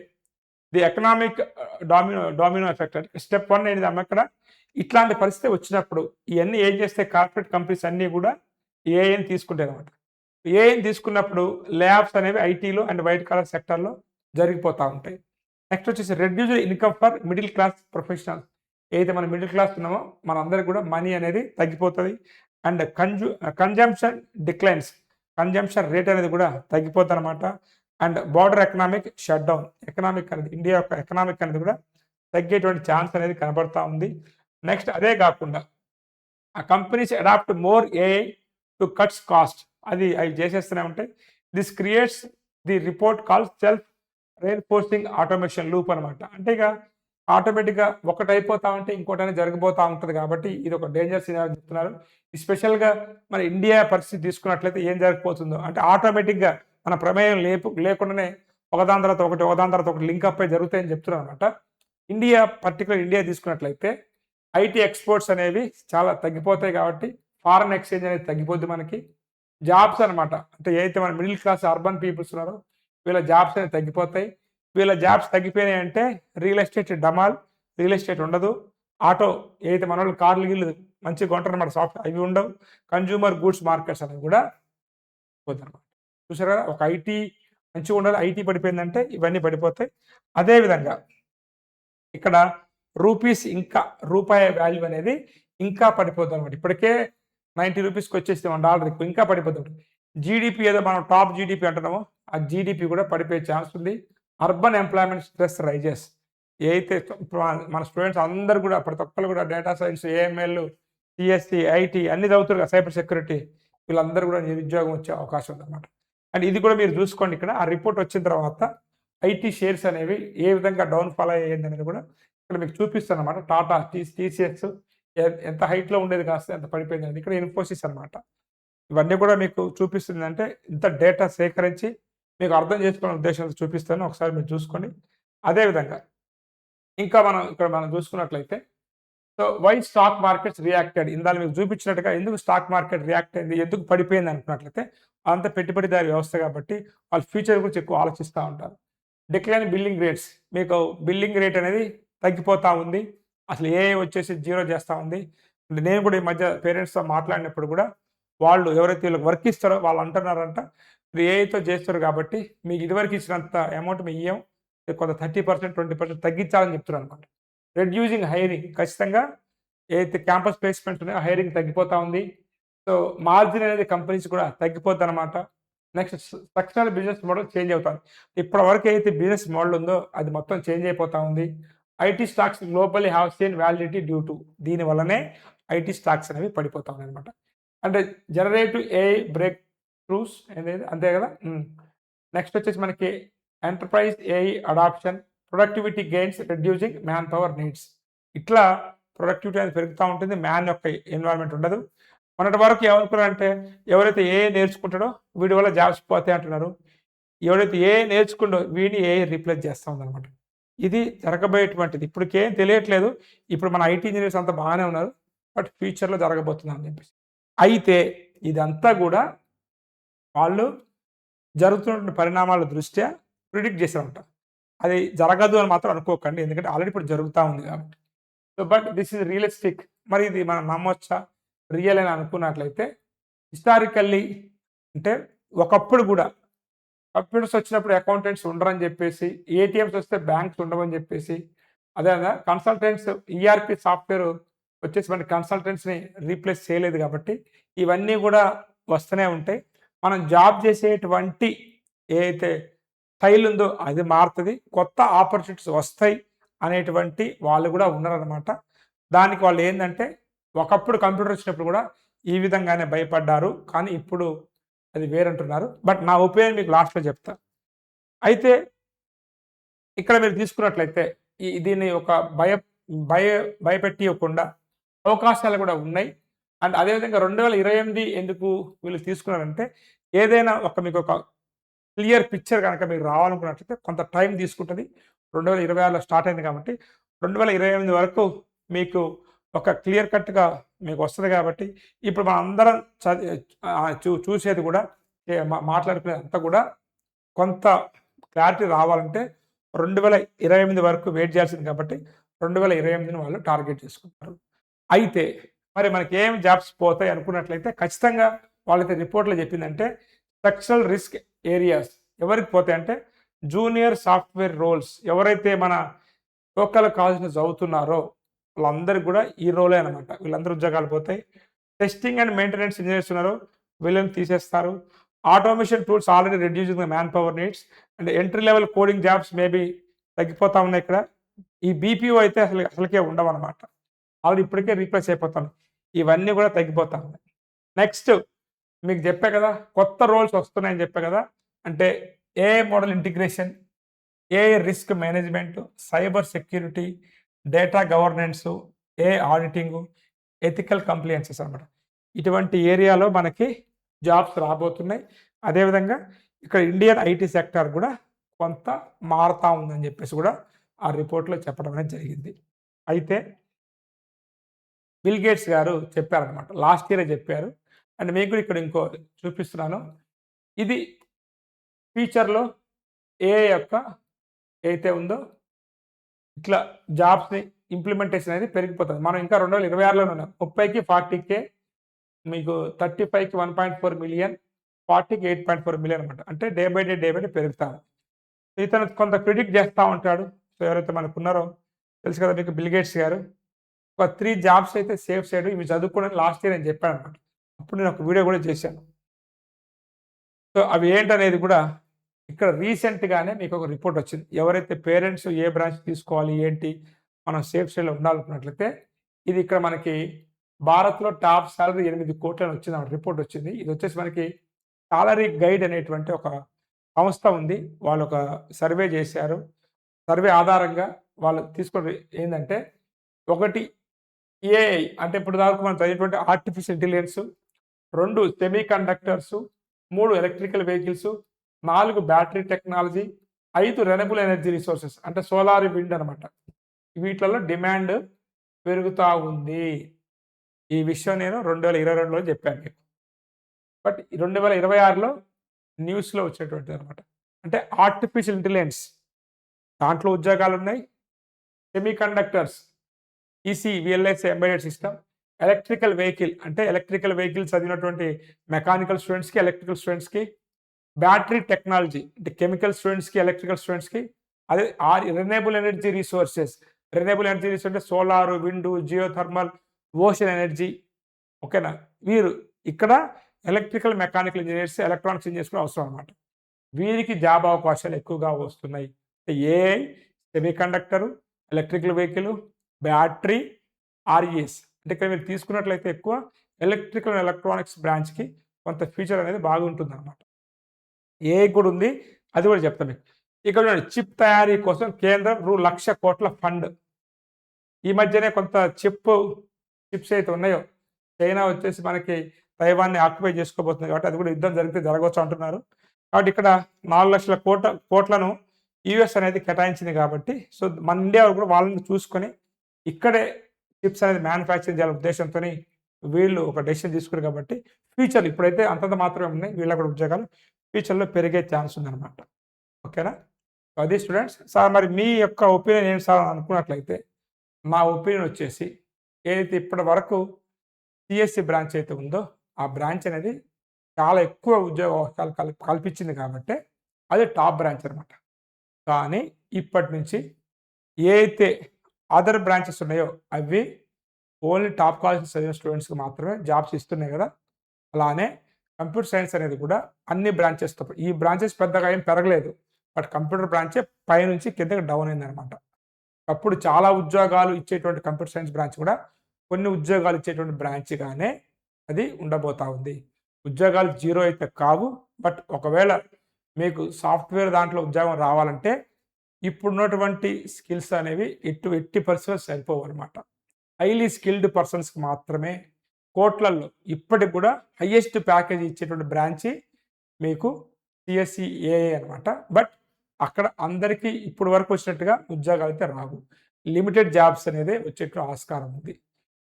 ది ఎకనామిక్ డామినో ఎఫెక్ట్ అంటే స్టెప్ 1 ఏంటి అక్కడ ఇట్లాంటి పరిస్థితి వచ్చినప్పుడు ఇవన్నీ ఏం చేస్తే కార్పొరేట్ కంపెనీస్ అన్నీ కూడా ఏఐని తీసుకుంటాయి అనమాట. ఏఐని తీసుకున్నప్పుడు ల్యాబ్స్ అనేవి ఐటీలో అండ్ వైట్ కాలర్ సెక్టర్లో జరిగిపోతూ ఉంటాయి. నెక్స్ట్ వచ్చేసి reduced income for middle class professionals. ఏదైతే మనం మిడిల్ క్లాస్ ఉన్నామో మనందరికీ కూడా మనీ అనేది తగ్గిపోతుంది. And consumption declines, consumption rate అనేది కూడా తగ్గిపోతుంది అనమాట. And border economic shut down, economic అనేది ఇండియా యొక్క ఎకనామిక్ అనేది కూడా తగ్గేటువంటి ఛాన్స్ అనేది కనబడతా ఉంది. నెక్స్ట్ అదే కాకుండా ఆ companies adopt more AI to cuts cost, అది అవి చేసేస్తూనే ఉంటాయి. This creates the report call self reinforcing automation loop అనమాట. అంటే ఇక ఆటోమేటిక్గా ఒకటి అయిపోతా ఉంటే ఇంకోటి అనేది జరిగిపోతూ ఉంటుంది కాబట్టి ఇది ఒక డేంజర్ సినారియో చెప్తున్నారు. స్పెషల్గా మన ఇండియా పరిస్థితి తీసుకున్నట్లయితే ఏం జరిగిపోతుందో అంటే ఆటోమేటిక్గా మన ప్రమేయం లేకుండానే ఒకదాని తర్వాత ఒకటి లింక్ అప్ అయి జరుగుతాయని చెప్తున్నారు అనమాట. పర్టికులర్ ఇండియా తీసుకున్నట్లయితే ఐటీ ఎక్స్పోర్ట్స్ అనేవి చాలా తగ్గిపోతాయి కాబట్టి ఫారెన్ ఎక్స్చేంజ్ అనేది తగ్గిపోద్ది మనకి. జాబ్స్ అనమాట, అంటే ఏదైతే మన మిడిల్ క్లాస్ అర్బన్ పీపుల్స్ ఉన్నారో వీళ్ళ జాబ్స్ అనేవి తగ్గిపోతాయి. వీళ్ళ జాబ్స్ తగ్గిపోయినాయి అంటే రియల్ ఎస్టేట్ డమాల్, రియల్ ఎస్టేట్ ఉండదు. ఆటో ఏదైతే మన వాళ్ళు కార్లు గిల్లు మంచిగా కొంటారు అనమాట, సాఫ్ట్ అవి ఉండవు. కన్జ్యూమర్ గూడ్స్ మార్కెట్స్ అనేవి కూడా పోతారన్నమాట. చూసారా, ఒక ఐటీ మంచిగా ఉండాలి, ఐటీ పడిపోయిందంటే ఇవన్నీ పడిపోతాయి. అదేవిధంగా ఇక్కడ రూపీస్ ఇంకా రూపాయి వాల్యూ అనేది ఇంకా పడిపోతుంది అనమాట. ఇప్పటికే 90 రూపీస్కి వచ్చేసి $1 ఎక్కువ ఇంకా పడిపోతుంది. జీడిపి ఏదో మనం టాప్ జీడిపి అంటున్నామో ఆ జీడిపి కూడా పడిపోయే ఛాన్స్ ఉంది. అర్బన్ ఎంప్లాయ్మెంట్ స్ట్రెస్ రైజెస్ ఏదైతే ఇప్పుడు మన స్టూడెంట్స్ అందరూ కూడా ప్రతి ఒక్కరు కూడా data science, AML, CSC, IT అన్ని చదువుతారు కదా, సైబర్ సెక్యూరిటీ, వీళ్ళందరూ కూడా నిరుద్యోగం వచ్చే అవకాశం ఉందన్నమాట. అండ్ ఇది కూడా మీరు చూసుకోండి, ఇక్కడ ఆ రిపోర్ట్ వచ్చిన తర్వాత ఐటీ షేర్స్ అనేవి ఏ విధంగా డౌన్ఫాల్ అయ్యింది అనేది కూడా ఇక్కడ మీకు చూపిస్తాను అనమాట. టాటా, టీసీఎస్ ఎంత హైట్లో ఉండేది కాస్త ఎంత పడిపోయింది అనేది ఇక్కడ ఇన్ఫోసిస్ అనమాట. ఇవన్నీ కూడా మీకు చూపిస్తుంది, అంటే ఇంత డేటా సేకరించి మీకు అర్థం చేసుకునే ఉద్దేశంతో చూపిస్తాను, ఒకసారి మీరు చూసుకోండి. అదేవిధంగా ఇంకా మనం చూసుకున్నట్లయితే so why stock markets reacted, ఇందాక మీకు చూపించినట్టుగా ఎందుకు స్టాక్ మార్కెట్ రియాక్ట్ అయింది, ఎందుకు పడిపోయింది అనుకున్నట్లయితే అంత పెట్టుబడిదారి వ్యవస్థ కాబట్టి వాళ్ళు ఫ్యూచర్ గురించి ఎక్కువ ఆలోచిస్తూ ఉంటారు. డిక్లైన్ బిల్లింగ్ రేట్స్, మీకు బిల్లింగ్ రేట్ అనేది తగ్గిపోతూ ఉంది, అసలు ఏ వచ్చేసి 0 చేస్తూ ఉంది. నేను కూడా ఈ మధ్య పేరెంట్స్తో మాట్లాడినప్పుడు కూడా వాళ్ళు ఎవరైతే వీళ్ళకి వర్క్ ఇస్తారో వాళ్ళు అంటున్నారంట, మీరు ఏఐతో చేస్తారు కాబట్టి మీకు ఇదివరకు ఇచ్చినంత అమౌంట్ మేము ఇయ్యం, కొంత 30%, 20% తగ్గించాలని చెప్తున్నారు అనమాట. రెడ్యూసింగ్ హైరింగ్, ఖచ్చితంగా ఏదైతే క్యాంపస్ ప్లేస్మెంట్ ఉన్నాయో హైరింగ్ తగ్గిపోతూ ఉంది. సో మార్జిన్ అనేది కంపెనీస్ కూడా తగ్గిపోద్ది అనమాట. Next structural business model change అవుతుంది. ఇప్పటి వరకు అయితే బిజినెస్ మోడల్ ఉందో అది మొత్తం చేంజ్ అయిపోతూ ఉంది. IT stocks globally have seen validity due to, దీనివల్లనే ఐటీ స్టాక్స్ అనేవి పడిపోతా ఉన్నాయి అనమాట. అంటే జనరేటివ్ ఏఐ బ్రేక్ త్రూస్ అనేది అంతే కదా. నెక్స్ట్ వచ్చేసి మనకి enterprise AI adoption, productivity gains, reducing manpower needs. ఇట్లా ప్రొడక్టివిటీ అనేది పెరుగుతూ ఉంటుంది, మ్యాన్ యొక్క ఎన్వైరన్మెంట్ ఉండదు. మొన్నటి వరకు ఏమనుకున్నారంటే ఎవరైతే ఏఐ నేర్చుకుంటాడో వీడి వల్ల జాబ్స్ పోతాయి అంటున్నారు. ఎవరైతే ఏఐ నేర్చుకుంటో వీడిని ఏఐ రీప్లేస్ చేస్తూ ఉందన్నమాట. ఇది జరగబోయేటువంటిది, ఇప్పటికేం తెలియట్లేదు. ఇప్పుడు మన ఐటీ ఇంజనీర్స్ అంతా బాగానే ఉన్నారు, బట్ ఫ్యూచర్లో జరగబోతుంది అని చెప్పేసి. అయితే ఇదంతా కూడా వాళ్ళు జరుగుతున్న పరిణామాల దృష్ట్యా ప్రిడిక్ట్ చేశారంట. అది జరగదు అని మాత్రం అనుకోకండి, ఎందుకంటే ఆల్రెడీ ఇప్పుడు జరుగుతూ ఉంది కాబట్టి. So but this is realistic. మరి ఇది మనం నమ్మొచ్చా, రియల్ అని అనుకున్నట్లయితే హిస్టారికల్లీ అంటే ఒకప్పుడు కూడా కంప్యూటర్స్ వచ్చినప్పుడు అకౌంటెంట్స్ ఉండరని చెప్పేసి, ఏటీఎంస్ వస్తే బ్యాంక్స్ ఉండవని చెప్పేసి, అదేవిధంగా కన్సల్టెంట్స్ ఈఆర్పి సాఫ్ట్వేర్ వచ్చేసి మన కన్సల్టెంట్స్ని రీప్లేస్ చేయలేదు కాబట్టి ఇవన్నీ కూడా వస్తూనే ఉంటాయి. మనం జాబ్ చేసేటువంటి ఏదైతే స్టైల్ ఉందో అది మారుతుంది, కొత్త ఆపర్చునిటీస్ వస్తాయి అనేటువంటి వాళ్ళు కూడా ఉన్నారనమాట. దానికి వాళ్ళు ఏంటంటే ఒకప్పుడు కంప్యూటర్ వచ్చినప్పుడు కూడా ఈ విధంగానే భయపడ్డారు, కానీ ఇప్పుడు అది వేరంటున్నారు. బట్ నా ఒపీనియన్ మీకు లాస్ట్లో చెప్తా. అయితే ఇక్కడ మీరు తీసుకున్నట్లయితే దీన్ని ఒక భయపెట్టియకుండా అవకాశాలు కూడా ఉన్నాయి. అండ్ అదేవిధంగా 2028 ఎందుకు వీళ్ళు తీసుకున్నారంటే ఏదైనా మీకు ఒక క్లియర్ పిక్చర్ కనుక మీకు రావాలనుకున్నట్లయితే కొంత టైం తీసుకుంటుంది. 2026లో స్టార్ట్ అయింది కాబట్టి 2028 వరకు మీకు ఒక క్లియర్ కట్గా మీకు వస్తుంది కాబట్టి ఇప్పుడు మనం అందరం చూసేది కూడా మాట్లాడుకునేది అంతా కూడా కొంత క్లారిటీ రావాలంటే 2028 వరకు వెయిట్ చేయాల్సింది కాబట్టి 2028ని వాళ్ళు టార్గెట్ చేసుకుంటారు. అయితే మరి మనకి ఏం జాబ్స్ పోతాయి అనుకున్నట్లయితే ఖచ్చితంగా వాళ్ళైతే రిపోర్ట్లో చెప్పిందంటే స్ట్రక్చరల్ రిస్క్ ఏరియాస్ ఎవరికి పోతాయి అంటే జూనియర్ సాఫ్ట్వేర్ రోల్స్, ఎవరైతే మన లోకల్ కాలేజ్ని చదువుతున్నారో వాళ్ళందరికీ కూడా ఈ రోలే అనమాట, వీళ్ళందరూ ఉద్యోగాలు పోతాయి. టెస్టింగ్ అండ్ మెయింటెనెన్స్ ఇంజనీర్స్ ఉన్నారు, వీళ్ళని తీసేస్తారు. Automation tools already reducing the manpower needs and entry level coding jobs maybe తగ్గిపోతా ఉన్నాయి. ఇక్కడ ఈ బీపీఓ అయితే అసలుకే ఉండవు అనమాట, ఆల్రెడీ ఇప్పటికే రీప్లేస్ అయిపోతాను. ఇవన్నీ కూడా తగ్గిపోతా ఉన్నాయి. నెక్స్ట్ మీకు చెప్పే కదా కొత్త రోల్స్ వస్తున్నాయని చెప్పే కదా, అంటే AI model integration, AI risk management, cyber security, data governance, AI ఆడిటింగు, ethical compliances అనమాట. ఇటువంటి ఏరియాలో మనకి జాబ్స్ రాబోతున్నాయి. అదేవిధంగా ఇక్కడ ఇండియన్ ఐటీ సెక్టర్ కూడా కొంత మారుతూ ఉందని చెప్పేసి కూడా ఆ రిపోర్ట్లో చెప్పడం అనేది జరిగింది. అయితే బిల్ గేట్స్ గారు చెప్పారనమాట, లాస్ట్ ఇయరే చెప్పారు. అండ్ మీకు కూడా ఇక్కడ ఇంకో చూపిస్తున్నాను. ఇది ఫ్యూచర్లో ఏఐ యొక్క ఏదైతే ఉందో ఇట్లా జాబ్స్ని ఇంప్లిమెంటేషన్ అనేది పెరిగిపోతుంది. మనం ఇంకా 2026లోనే ఉన్నాం. 30కి 40K, మీకు 35కి 1.4 మిలియన్, 40కి 8.4 మిలియన్ అనమాట. అంటే డే బై డే పెరుగుతాము. ఇతను కొంత ప్రిడిక్ట్ చేస్తూ ఉంటాడు. సో ఎవరైతే మనకున్నారో తెలుసు కదా మీకు, బిల్ గేట్స్ గారు ఒక 3 జాబ్స్ అయితే సేవ్ చేయడం, ఇవి చదువుకోవడానికి లాస్ట్ ఇయర్ నేను చెప్పాను అనమాట. అప్పుడు నేను ఒక వీడియో కూడా చేశాను. సో అవి ఏంటనేది కూడా ఇక్కడ రీసెంట్‌గానే మీకు ఒక రిపోర్ట్ వచ్చింది. ఎవరైతే పేరెంట్స్ ఏ బ్రాంచ్ తీసుకోవాలి, ఏంటి, మనం సేఫ్ సైడ్‌లో ఉండాలనుకున్నట్లయితే, ఇది ఇక్కడ మనకి భారత్‌లో టాప్ సాలరీ 8,00,00,000 అని వచ్చిందన్నమాట, రిపోర్ట్ వచ్చింది. ఇది వచ్చేసి మనకి సాలరీ గైడ్ అనేటువంటి ఒక సంస్థ ఉంది. వాళ్ళు ఒక సర్వే చేశారు. సర్వే ఆధారంగా వాళ్ళు తీసుకున్నది ఏందంటే, ఒకటి ఏఐ అంటే ఇప్పుడు దాకా మనం చదివేటువంటి artificial intelligence, 2 semiconductors, 3 electrical vehicles, 4 battery technology, 5 renewable energy resources అంటే సోలార్, విండ్ అనమాట. వీటిలలో డిమాండ్ పెరుగుతా ఉంది. ఈ విషయం నేను 2022లో చెప్పాను మీకు. బట్ 2026లో న్యూస్‌లో వచ్చేటువంటిదనమాట. అంటే ఆర్టిఫిషియల్ ఇంటెలిజెన్స్ దాంట్లో ఉద్యోగాలున్నాయి. Semiconductors, EC, VLS embedded system, electrical vehicle అంటే ఎలక్ట్రికల్ వెహికల్ చదివినటువంటి మెకానికల్ స్టూడెంట్స్‌కి, ఎలక్ట్రికల్ స్టూడెంట్స్‌కి, బ్యాటరీ టెక్నాలజీ అంటే కెమికల్ స్టూడెంట్స్‌కి, ఎలక్ట్రికల్ స్టూడెంట్స్‌కి, అదే renewable energy resources. Renewable energy resource అంటే solar, wind, geothermal, ocean energy. ఓకేనా? వీరు ఇక్కడ electrical, mechanical engineers, electronics engineers కూడా అవసరం అనమాట. వీరికి జాబ్ అవకాశాలు ఎక్కువగా వస్తున్నాయి. AI, semiconductor, electrical vehicle, battery, RES అంటే ఇక్కడ మీరు తీసుకున్నట్లయితే ఎక్కువ ఎలక్ట్రికల్ అండ్ ఎలక్ట్రానిక్స్ బ్రాంచ్‌కి కొంత ఫ్యూచర్ అనేది బాగుంటుందన్నమాట. ఏఐ కూడా ఉంది. అది కూడా చెప్తాను మీకు. ఇక్కడ చూడండి, చిప్ తయారీ కోసం కేంద్రం రూ. 1,00,00,000 ఫండ్. ఈ మధ్యనే కొంత చిప్స్ అయితే ఉన్నాయో, చైనా వచ్చేసి మనకి తైవాన్‌ని ఆక్యుపై చేసుకోబోతుంది కాబట్టి అది కూడా యుద్ధం జరిగితే జరగవచ్చు అంటున్నారు. కాబట్టి ఇక్కడ 4,00,000 కోట్లను యూఎస్ అనేది కేటాయించింది కాబట్టి, సో మన ఇండియా కూడా వాళ్ళని చూసుకొని ఇక్కడే చిప్స్ అనేది మ్యానుఫ్యాక్చరింగ్ చేయాలనే ఉద్దేశంతోని వీళ్ళు ఒక డెసిషన్ తీసుకున్నారు కాబట్టి ఫ్యూచర్‌లో ఇప్పుడైతే అంతంత మాత్రమే ఉన్నాయి. వీళ్ళకి కూడా ఉద్యోగాలు ఫ్యూచర్‌లో పెరిగే ఛాన్స్ ఉందన్నమాట. ఓకేనా? అది స్టూడెంట్స్. సార్ మరి మీ యొక్క ఒపీనియన్ ఏంటి సార్ అనుకున్నట్లయితే, మా ఒపీనియన్ వచ్చేసి ఏదైతే ఇప్పటి వరకు సిఎస్సి బ్రాంచ్ అయితే ఉందో, ఆ బ్రాంచ్ అనేది చాలా ఎక్కువ ఉద్యోగ అవకాశాలు కల్పించింది కాబట్టే అది టాప్ బ్రాంచ్ అనమాట. కానీ ఇప్పటి నుంచి ఏ అయితే అదర్ బ్రాంచెస్ ఉన్నాయో అవి ఓన్లీ టాప్ కాలేజెస్ చదివిన స్టూడెంట్స్‌కి మాత్రమే జాబ్స్ ఇస్తున్నాయి కదా! అలానే కంప్యూటర్ సైన్స్ అనేది కూడా అన్ని బ్రాంచెస్‌తో ఈ బ్రాంచెస్ పెద్దగా ఏం పెరగలేదు. బట్ కంప్యూటర్ బ్రాంచే పైనుంచి కిందకి డౌన్ అయిందనమాట. అప్పుడు చాలా ఉద్యోగాలు ఇచ్చేటువంటి కంప్యూటర్ సైన్స్ బ్రాంచ్ కూడా కొన్ని ఉద్యోగాలు ఇచ్చేటువంటి బ్రాంచ్‌గానే అది ఉండబోతా ఉంది. ఉద్యోగాలు జీరో అయితే కావు. బట్ ఒకవేళ మీకు సాఫ్ట్‌వేర్ దాంట్లో ఉద్యోగం రావాలంటే ఇప్పుడున్నటువంటి స్కిల్స్ అనేవి ఎట్టి పరిస్థితుల్లో సరిపోవన్నమాట. హైలీ స్కిల్డ్ పర్సన్స్‌కి మాత్రమే కోట్లల్లో ఇప్పటికి కూడా హైయెస్ట్ ప్యాకేజ్ ఇచ్చేటువంటి బ్రాంచి మీకు సిఎస్సి ఏఐ అనమాట. బట్ అక్కడ అందరికీ ఇప్పుడు వరకు వచ్చినట్టుగా ఉద్యోగాలు అయితే రావు. లిమిటెడ్ జాబ్స్ అనేది వచ్చేట్టు ఆస్కారం ఉంది.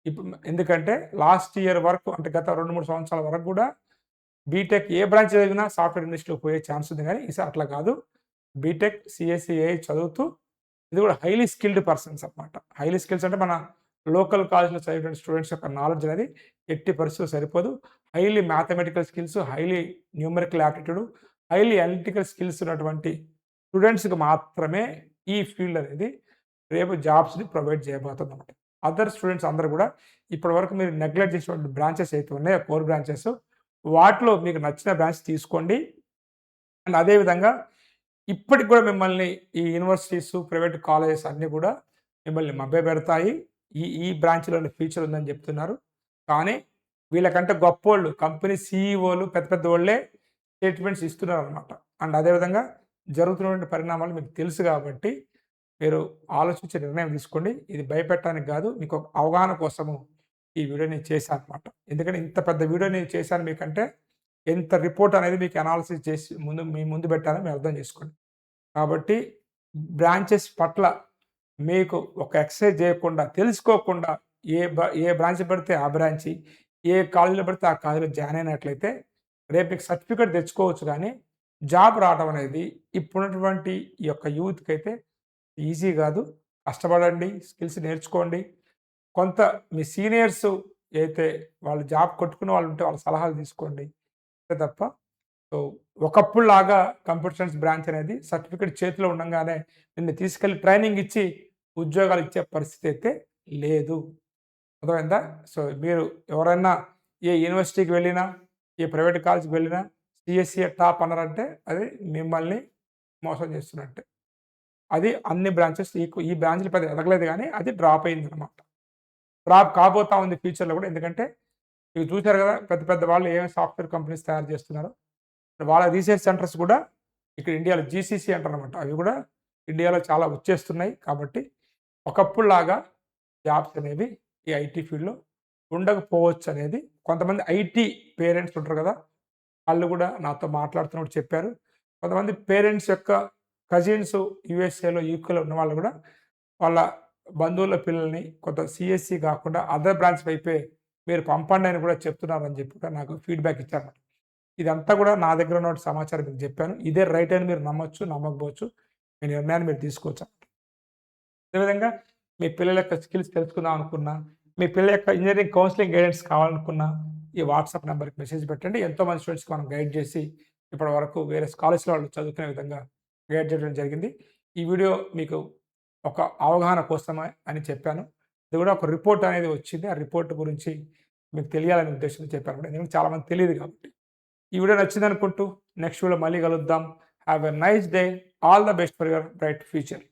ఇప్పుడు ఎందుకంటే లాస్ట్ ఇయర్ వరకు అంటే గత 2, 3 సంవత్సరాల వరకు కూడా బీటెక్ ఏ బ్రాంచ్ చదివినా సాఫ్ట్‌వేర్ ఇండస్ట్రీలో పోయే ఛాన్స్ ఉంది గానీ, ఈసారి అట్లా కాదు. బీటెక్, సిఎస్సి, ఏఐ చదువుతూ ఇది కూడా హైలీ స్కిల్డ్ పర్సన్స్ అనమాట. హైలీ స్కిల్స్ అంటే మన లోకల్ కాలేజ్‌లో చదివేటువంటి స్టూడెంట్స్ యొక్క నాలెడ్జ్ అనేది ఎట్టి పరిస్థితుల్లో సరిపోదు. Highly mathematical skills, highly numerical aptitude, highly analytical skills ఉన్నటువంటి స్టూడెంట్స్‌కి మాత్రమే ఈ ఫీల్డ్ అనేది రేపు జాబ్స్‌ని ప్రొవైడ్ చేయబోతుందన్నమాట. అదర్ స్టూడెంట్స్ అందరూ కూడా ఇప్పటివరకు మీరు నెగ్లెక్ట్ చేసినటువంటి బ్రాంచెస్ అయితే ఉన్నాయో కోర్ బ్రాంచెస్, వాటిలో మీకు నచ్చిన బ్రాంచ్ తీసుకోండి. అండ్ అదే విధంగా ఇప్పటికి కూడా మిమ్మల్ని ఈ యూనివర్సిటీస్, ప్రైవేట్ కాలేజెస్ అన్నీ కూడా మిమ్మల్ని మభ్యపెడతాయి. ఈ ఈ బ్రాంచ్‌లోనే ఫ్యూచర్ ఉందని చెప్తున్నారు. కానీ వీళ్ళకంటే గొప్పోళ్ళు కంపెనీ సీఈఓలు పెద్ద పెద్దోళ్ళే స్టేట్మెంట్స్ ఇస్తున్నారనమాట. అండ్ అదే విధంగా జరుగుతున్నటువంటి పరిణామాలు మీకు తెలుసు కాబట్టి మీరు ఆలోచించి నిర్ణయం తీసుకోండి. ఇది భయపెట్టడానికి కాదు, మీకు ఒక అవగాహన కోసము ఈ వీడియో నేను చేశాననమాట. ఎందుకంటే ఇంత పెద్ద వీడియో నేను చేశాను మీకంటే, ఎంత రిపోర్ట్ అనేది మీకు అనాలిసిస్ చేసి మీ ముందు పెట్టాలని మీరు అర్థం చేసుకోండి. కాబట్టి బ్రాంచెస్ పట్ల మీకు ఒక ఎక్సర్సైజ్ చేయకుండా, తెలుసుకోకుండా ఏ బ్రాంచ్ పడితే ఆ బ్రాంచి, ఏ కాలేజీలో పడితే ఆ కాలేజీలో జాయిన్ అయినట్లయితే రేపు మీకు సర్టిఫికేట్ తెచ్చుకోవచ్చు కానీ, జాబ్ రావడం అనేది ఇప్పుడున్నటువంటి ఈ యొక్క యూత్‌కైతే ఈజీ కాదు. కష్టపడండి, స్కిల్స్ నేర్చుకోండి. కొంత మీ సీనియర్స్ అయితే వాళ్ళు జాబ్ కొట్టుకున్న వాళ్ళు ఉంటే వాళ్ళ సలహాలు తీసుకోండి. అంతే తప్ప సో ఒకప్పుడులాగా కంప్యూటర్ సైన్స్ బ్రాంచ్ అనేది సర్టిఫికేట్ చేతిలో ఉండంగానే నిన్ను తీసుకెళ్ళి ట్రైనింగ్ ఇచ్చి ఉద్యోగాలు ఇచ్చే పరిస్థితి అయితే లేదు. అర్థమైందా? సో మీరు ఎవరైనా ఏ యూనివర్సిటీకి వెళ్ళినా, ఏ ప్రైవేట్ కాలేజ్‌కి వెళ్ళినా సీఎస్‌సీయే టాప్ అన్నారంటే అది మిమ్మల్ని మోసం చేస్తున్నట్టే. అది అన్ని బ్రాంచెస్ ఈ బ్రాంచ్‌లు పెద్దగా ఎదగలేదు గానీ అది డ్రాప్ అయిందనమాట. డ్రాప్ కాబోతా ఉంది ఫ్యూచర్‌లో గూడా. ఎందుకంటే ఇవి చూసారు గదా! పెద్ద పెద్ద వాళ్ళు ఏమేమి సాఫ్ట్‌వేర్ కంపెనీస్ తయారు చేస్తున్నారో. వాళ్ళ రీసెర్చ్ సెంటర్స్ కూడా ఇక్కడ ఇండియాలో జీసీసీ అంటారనమాట. అవి గూడా ఇండియాలో చాలా వచ్చేస్తున్నాయి. కాబట్టి ఒకప్పుడులాగా జాబ్స్ అనేవి ఈ ఐటీ ఫీల్డ్‌లో ఉండకపోవచ్చనేది కొంతమంది ఐటీ పేరెంట్స్ ఉంటారు గదా! వాళ్ళు గూడా నాతో మాట్లాడుతున్నప్పుడు చెప్పారు. కొంతమంది పేరెంట్స్ యొక్క కజిన్స్ యూఎస్ఏలో, యూకేలో ఉన్న వాళ్ళు గూడా వాళ్ళ బంధువుల పిల్లల్ని కొంత సీఎస్‌సి గాకుండా అదర్ బ్రాంచ్ వైపే మీరు పంపండి అని కూడా చెప్తున్నారని చెప్పి కూడా నాకు ఫీడ్‌బ్యాక్ ఇచ్చారన్నమాట. ఇదంతా గూడా నా దగ్గర ఉన్న సమాచారం మీకు చెప్పాను. ఇదే రైట్ అని మీరు నమ్మొచ్చు, నమ్మకపోవచ్చు. మీ నిర్ణయాన్ని మీరు తీసుకోవచ్చు. అదేవిధంగా మీ పిల్లల యొక్క స్కిల్స్ తెలుసుకుందాం అనుకున్నా, మీ పిల్లల యొక్క ఇంజినీరింగ్ కౌన్సెలింగ్ గైడెన్స్ కావాలనుకున్నా, ఈ వాట్సాప్ నంబర్‌కి మెసేజ్ పెట్టండి. ఎంతోమంది స్టూడెంట్స్‌కి మనం గైడ్ చేసి, ఇప్పటి వరకు వేరే కాలేజ్‌లో వాళ్ళు చదువుకునే విధంగా గైడ్ చేయడం జరిగింది. ఈ వీడియో మీకు ఒక అవగాహన కోసమే అని చెప్పాను. ఇది కూడా ఒక రిపోర్ట్ అనేది వచ్చింది. ఆ రిపోర్ట్ గురించి మీకు తెలియాలనే ఉద్దేశంతో చెప్పాను. ఎందుకంటే చాలామందికి తెలీదు కాబట్టి. ఈ వీడియో నచ్చిందనుకుంటూ నెక్స్ట్ వీడియోలో మళ్ళీ కలుద్దాం. Have a nice day. All the best for your bright future.